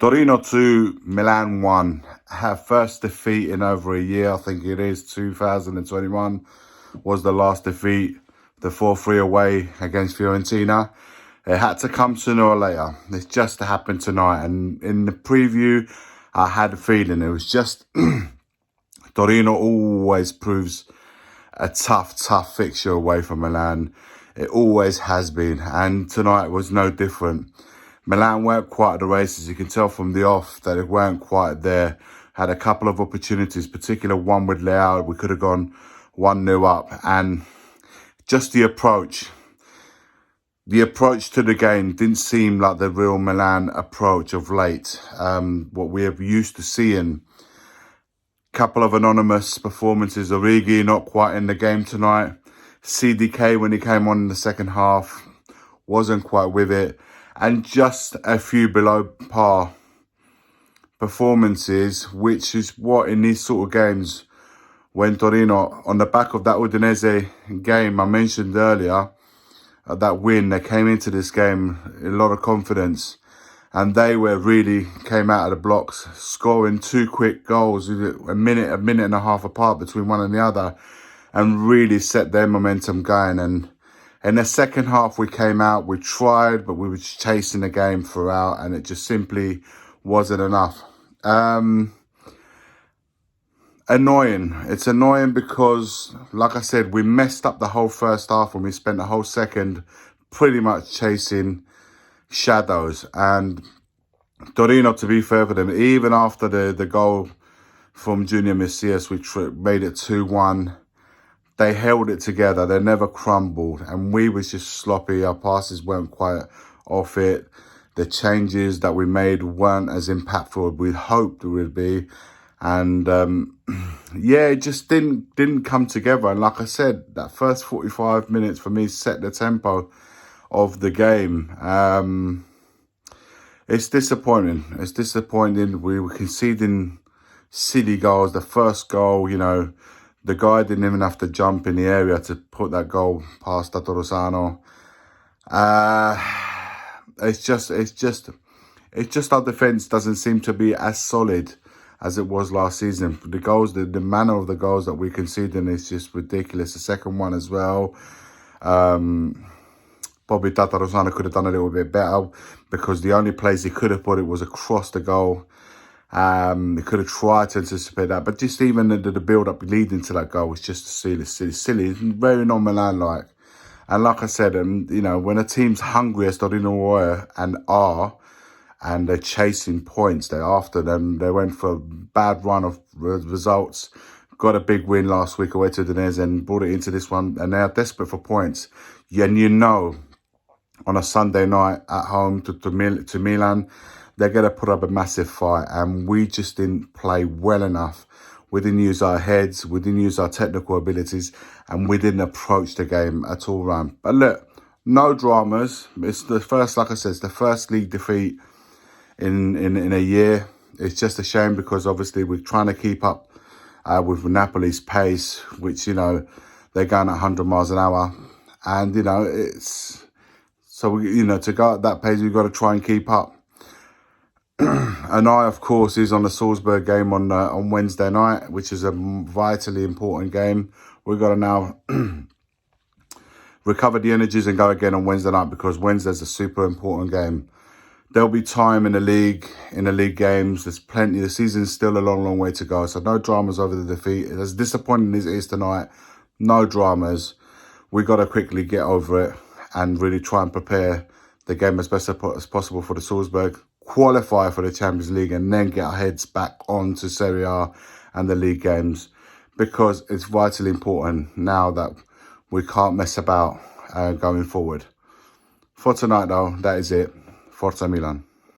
Torino 2, Milan 1. Our first defeat in over a year, I think it is. 2021 was the last defeat. The 4-3 away against Fiorentina. It had to come sooner or later. It's just happened tonight. And in the preview, I had a feeling it was just... Torino always proves a tough fixture away from Milan. It always has been. And tonight was no different. Milan weren't quite at the races. You can tell from the off that it weren't quite there. Had a couple of opportunities, particular one with Leao. We could have gone 1-0 up. And just the approach to the game didn't seem like the real Milan approach of late. What we have used to seeing. Couple of anonymous performances. Origi not quite in the game tonight. CDK, when he came on in the second half, wasn't quite with it. And just a few below par performances, which is what in these sort of games, when Torino, on the back of that Udinese game I mentioned earlier, that win, they came into this game a lot of confidence. And they came out of the blocks, scoring 2 quick goals, a minute and a half apart between one and the other, and really set their momentum going. And in the second half, we came out, we tried, but we were just chasing the game throughout, and it just simply wasn't enough. Annoying. It's annoying because, like I said, we messed up the whole first half and we spent the whole second pretty much chasing shadows. And Torino, to be fair for them, even after the goal from Junior Messias, which made it 2-1, they held it together. They never crumbled. And we was just sloppy. Our passes weren't quite off it. The changes that we made weren't as impactful as we hoped it would be. And yeah, it just didn't come together. And like I said, that first 45 minutes for me set the tempo of the game. It's disappointing. It's disappointing. We were conceding silly goals. The first goal, the guy didn't even have to jump in the area to put that goal past Tatarusano. It's just our defence doesn't seem to be as solid as it was last season. The goals, the manner of the goals that we conceded is just ridiculous. The second one as well. Probably Tatarusano could have done a little bit better because the only place he could have put it was across the goal. He could have tried to anticipate that, but just even the build-up leading to that goal was just silly. Very non-Milan-like. And like I said, when a team's hungry as Torino were and are, and they're chasing points, they're after them. They went for a bad run of results, got a big win last week away to Udinese and brought it into this one, and they are desperate for points. And on a Sunday night at home to Milan, they're going to put up a massive fight. And we just didn't play well enough. We didn't use our heads. We didn't use our technical abilities. And we didn't approach the game at all round. But look, no dramas. It's the first, like I said, it's the first league defeat in a year. It's just a shame because obviously we're trying to keep up with Napoli's pace, which, they're going at 100 miles an hour. And, it's... So, to go at that pace, we've got to try and keep up. An eye, of course, is on the Salzburg game on Wednesday night, which is a vitally important game. We've got to now recover the energies and go again on Wednesday night because Wednesday's a super important game. There'll be time in the league games. There's plenty. The season's still a long way to go. So no dramas over the defeat. As disappointing as it is tonight, no dramas. We've got to quickly get over it and really try and prepare the game as best as possible for the Salzburg, qualify for the Champions League, and then get our heads back onto Serie A and the league games, because it's vitally important now that we can't mess about going forward. For tonight, though, that is it. Forza Milan.